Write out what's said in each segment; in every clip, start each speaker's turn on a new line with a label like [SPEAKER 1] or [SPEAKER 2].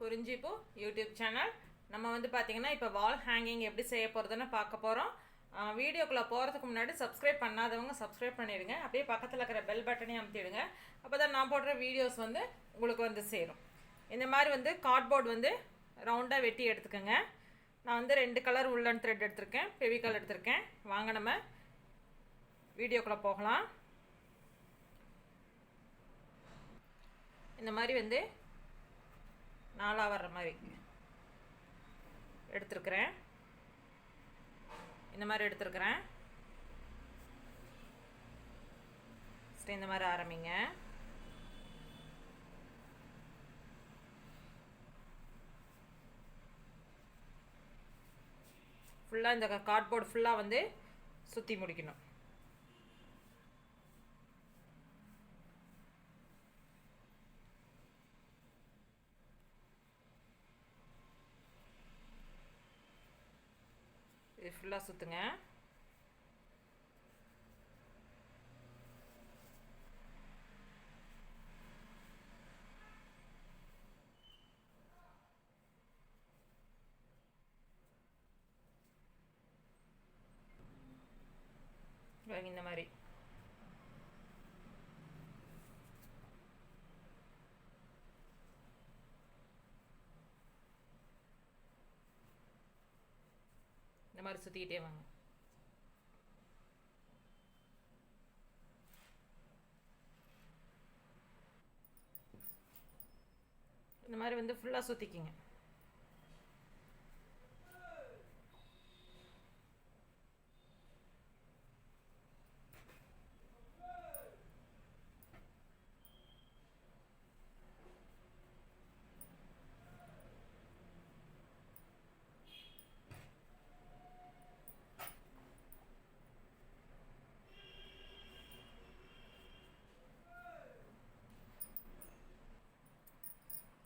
[SPEAKER 1] குறிஞ்சிப்பூ YouTube channel. நம்ம வந்து பார்த்திங்கன்னா இப்போ வால் ஹேங்கிங் எப்படி செய்ய போகிறதுன்னு பார்க்க போகிறோம். வீடியோக்குள்ளே போகிறதுக்கு முன்னாடி சப்ஸ்கிரைப் பண்ணாதவங்க சப்ஸ்கிரைப் பண்ணிடுங்க. அப்படியே பக்கத்தில் இருக்கிற பெல் பட்டனையும் அமுத்திடுங்க. அப்போ தான் நான் போடுற வீடியோஸ் வந்து உங்களுக்கு வந்து சேரும். இந்த மாதிரி வந்து கார்ட்போர்டு வந்து ரவுண்டாக வெட்டி எடுத்துக்கோங்க. நான் வந்து 2 கலர் உள்ளன் த்ரெட் எடுத்திருக்கேன், ஃபெவிகால் எடுத்திருக்கேன். வாங்க நம்ம வீடியோக்குள்ளே போகலாம். இந்த மாதிரி வந்து 4 வர்ற மாதிரி எடுத்துருக்கிறேன். இந்த மாதிரி எடுத்துருக்கிறேன். சரி, இந்த மாதிரி ஆரம்பிங்க. ஃபுல்லாக இந்த கார்ட்போர்டு ஃபுல்லாக வந்து சுற்றி முடிக்கணும். இது ஃபுல்லாக சுற்றுங்க. இந்த மாதிரி இந்த மாதிரி சுற்றிக்கிட்டே வாங்க. இந்த மாதிரி வந்து ஃபுல்லாக சுற்றிக்கிங்க.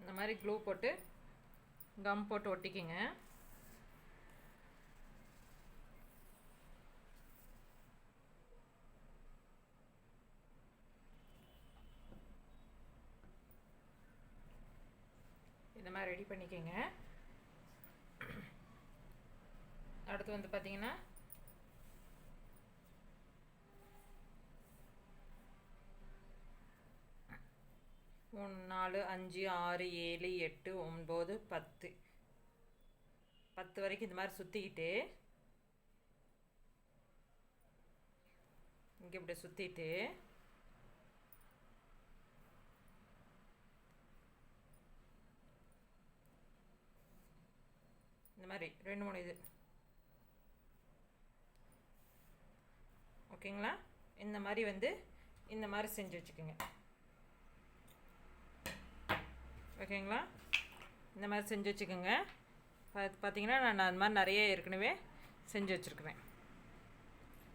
[SPEAKER 1] இந்த மாதிரி க்ளூ போட்டு கம் போட்டு ஒட்டிக்கிங்க. இந்த மாதிரி ரெடி பண்ணிக்கோங்க. அடுத்து வந்து பார்த்தீங்கன்னா 3 4 5 6 7 8 9 10 10 வரைக்கும் இந்த மாதிரி சுற்றிக்கிட்டு இங்கே இப்படி சுற்றிட்டு இந்த மாதிரி 2 3 இது ஓகேங்களா. இந்த மாதிரி வந்து இந்த மாதிரி செஞ்சு வச்சுக்கோங்க. ஓகேங்களா, இந்த மாதிரி செஞ்சு வச்சுக்கோங்க. பார்த்தீங்கன்னா நான் அந்த மாதிரி நிறைய ஏற்கனவே செஞ்சு வச்சுருக்குறேன்.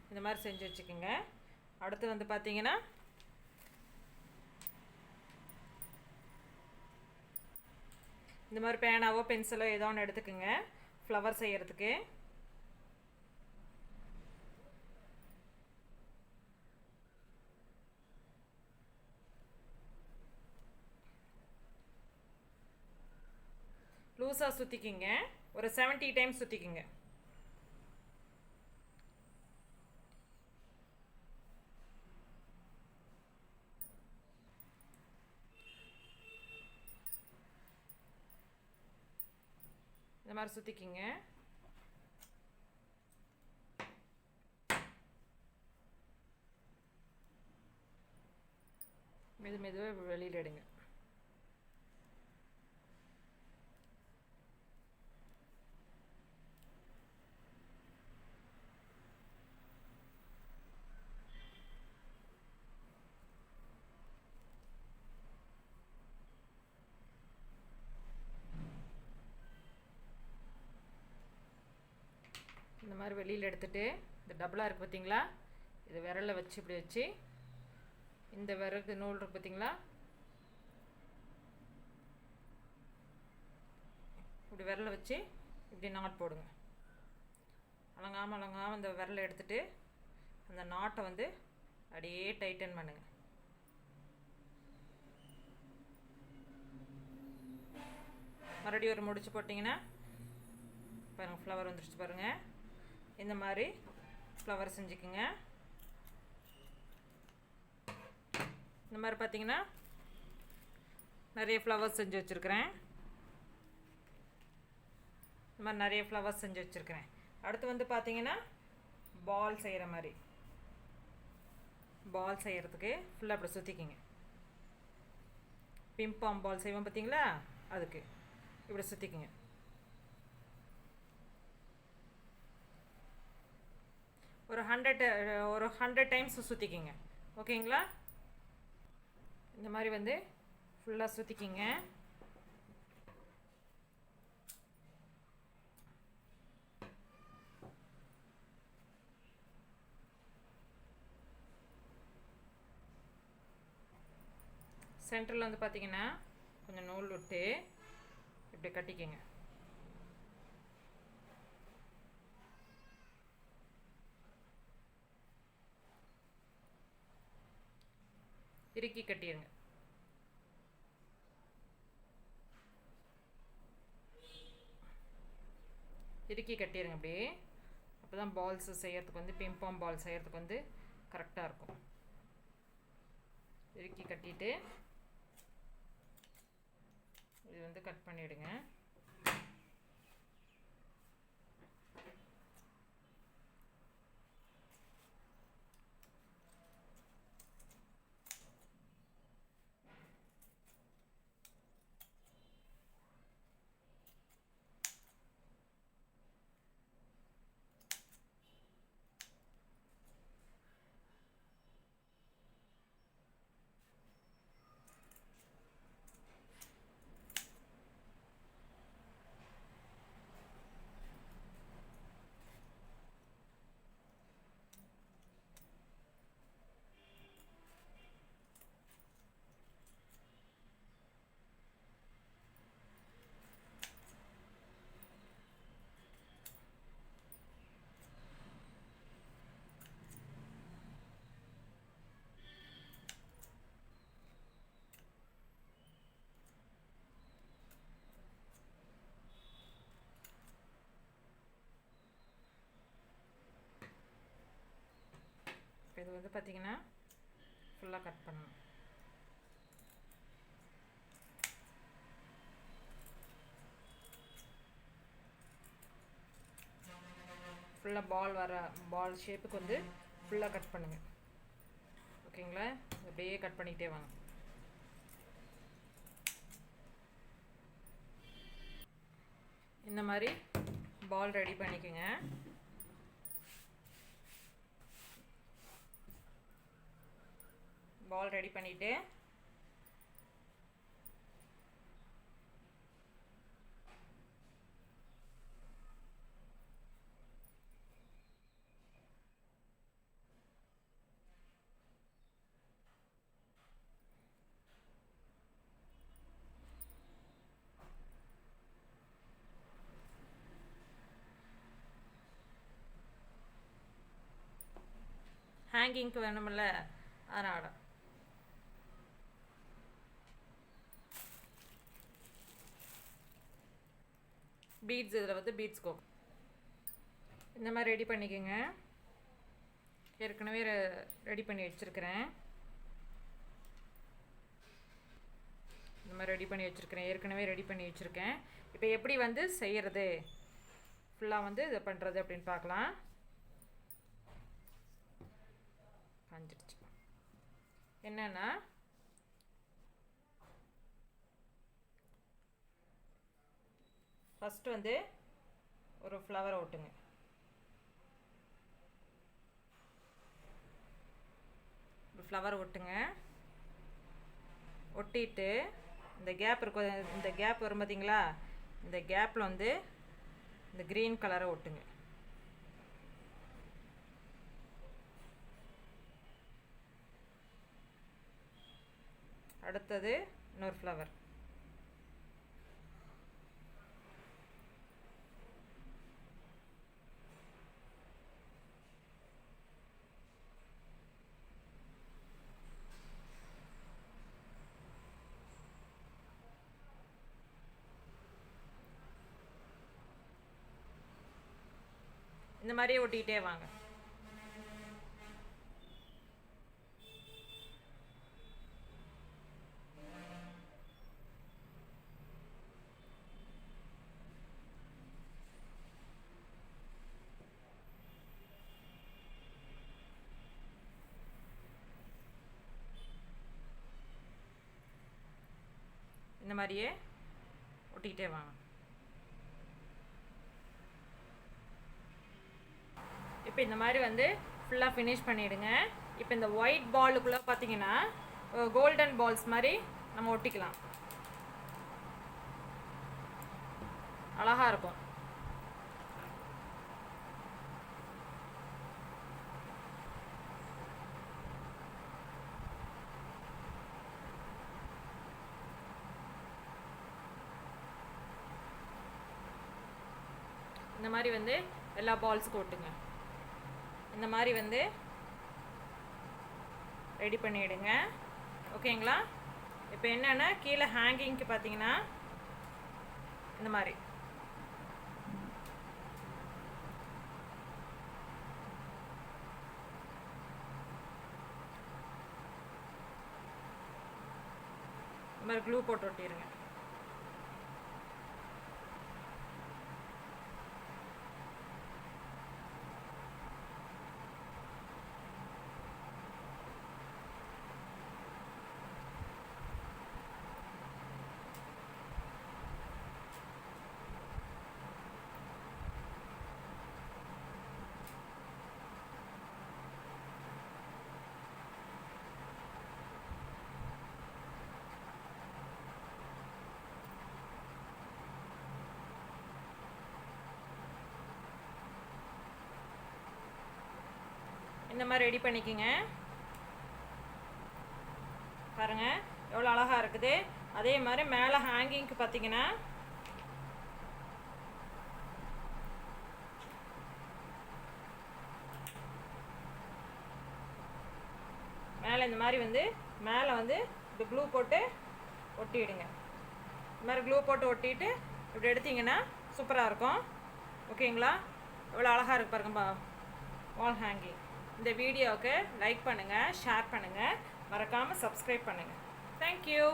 [SPEAKER 1] இந்த மாதிரி செஞ்சு வச்சுக்கோங்க. அடுத்து வந்து பார்த்தீங்கன்னா இந்த மாதிரி பேனாவோ பென்சிலோ ஏதோ ஒன்று எடுத்துக்கோங்க ஃப்ளவர் செய்கிறதுக்கு. லூஸாக சுற்றிக்கிங்க. ஒரு 70 டைம்ஸ் சுற்றிக்கிங்க. இந்த மாதிரி சுற்றிக்கிங்க. மெதுவாக வெளியில் எடுங்க. இந்த மாதிரி வெளியில் எடுத்துகிட்டு இந்த டபுளாக இருக்குது பார்த்தீங்களா, இது விரலில் வச்சு இப்படி வச்சு இந்த விறகு நூல் இருக்குது பார்த்தீங்களா, இப்படி விரலை வச்சு இப்படி நாட் போடுங்க. அலங்காமல் இந்த விரலை எடுத்துகிட்டு அந்த நாட்டை வந்து அப்படியே டைட்டன் பண்ணுங்க. மறுபடியும் ஒரு முடிச்சு போட்டிங்கன்னா பாருங்கள் ஃப்ளவர் வந்துருச்சு பாருங்கள். இந்த மாதிரி ஃப்ளவர் செஞ்சுக்குங்க. இந்த மாதிரி பார்த்தீங்கன்னா நிறைய ஃப்ளவர்ஸ் செஞ்சு வச்சுருக்கிறேன். இந்த மாதிரி நிறைய ஃப்ளவர்ஸ் செஞ்சு வச்சுருக்கிறேன். அடுத்து வந்து பார்த்தீங்கன்னா பால் செய்கிற மாதிரி, பால் செய்கிறதுக்கு ஃபுல்லாக அப்படி சுற்றிக்கிங்க. பிம்பாம் பால் செய்வோம் பார்த்தீங்களா, அதுக்கு இப்படி சுற்றிக்குங்க. ஒரு 100 டைம்ஸ் சுற்றிக்கிங்க. ஓகேங்களா? இந்த மாதிரி வந்து ஃபுல்லாக சுற்றிக்கிங்க. சென்டரில் வந்து பார்த்தீங்கன்னா கொஞ்சம் நூல் விட்டு இப்படி கட்டிக்கங்க. இறுக்கி கட்டிடுங்க. இறுக்கி கட்டிடுங்க அப்படியே. அப்போ தான் பால்ஸ் செய்கிறதுக்கு வந்து பிம்பாம் பால் செய்கிறதுக்கு வந்து கரெக்டாக இருக்கும். இறுக்கி கட்டிட்டு இது வந்து கட் பண்ணிவிடுங்க. இது வந்து பார்த்தீங்கன்னா ஃபுல்லாக கட் பண்ணணும். ஃபுல்லாக பால் ஷேப்புக்கு வந்து ஃபுல்லாக கட் பண்ணுங்கள். ஓகேங்களா? அப்படியே கட் பண்ணிக்கிட்டே வாங்க. இந்த மாதிரி பால் ரெடி பண்ணிக்கோங்க. பால் ரெடி பண்ணிவிட்டு ஹேங்கிங்க்கு வேணுமில்ல, அதனால் பீட்ஸ் இதில் வந்து பீட்ஸ் கோக் இந்த மாதிரி ரெடி பண்ணிக்கோங்க. ஏற்கனவே ரெடி பண்ணி வச்சுருக்கிறேன். இந்த மாதிரி ஏற்கனவே ரெடி பண்ணி வச்சுருக்கேன். இப்போ எப்படி வந்து செய்கிறது, ஃபுல்லாக வந்து இதை பண்ணுறது அப்படின்னு பார்க்கலாம். காஞ்சிடுச்சு. என்னென்னா ஃபஸ்ட்டு வந்து ஒரு ஃப்ளவரை ஒட்டுங்க. ஃப்ளவர் ஒட்டுங்க. ஒட்டிட்டு இந்த கேப் இருக்கும், இந்த கேப் வரும் பார்த்தீங்களா, இந்த கேப்பில் வந்து இந்த க்ரீன் கலரை ஒட்டுங்க. அடுத்தது இன்னொரு ஃப்ளவர். மாதிரியே ஒட்டிகிட்டே வாங்க. இந்த மாதிரியே ஒட்டிக்கிட்டே வாங்க. இப்போ இந்த மாதிரி வந்து ஃபுல்லாக ஃபினிஷ் பண்ணிவிடுங்க. இப்போ இந்த ஒயிட் பாலுக்குள்ளே பார்த்தீங்கன்னா கோல்டன் பால்ஸ் மாதிரி நம்ம ஒட்டிக்கலாம். அழகாக இருக்கும். இந்த மாதிரி வந்து எல்லா பால்ஸுக்கும் ஒட்டுங்க. இந்த மாதிரி வந்து ரெடி பண்ணிவிடுங்க. ஓகேங்களா? இப்போ என்னென்னா கீழே ஹேங்கிங்க்கு பார்த்தீங்கன்னா இந்த மாதிரி க்ளூ போட்டு ஒட்டிடுங்க. இந்த மாதிரி ரெடி பண்ணிக்கோங்க. பாருங்கள் எவ்வளோ அழகாக இருக்குது. அதே மாதிரி மேலே ஹேங்கிங்க்கு பார்த்தீங்கன்னா மேலே இந்த மாதிரி வந்து மேலே வந்து இப்படி க்ளூ போட்டு ஒட்டிவிடுங்க. இந்த மாதிரி க்ளூ போட்டு ஒட்டிட்டு இப்படி எடுத்திங்கன்னா சூப்பராக இருக்கும். ஓகேங்களா? எவ்வளோ அழகாக இருக்கு பாருங்கப்பா வால் ஹேங்கிங். இந்த வீடியோவுக்கு லைக் பண்ணுங்கள், ஷேர் பண்ணுங்கள், மறக்காமல் சப்ஸ்கிரைப் பண்ணுங்கள். தேங்க்யூ.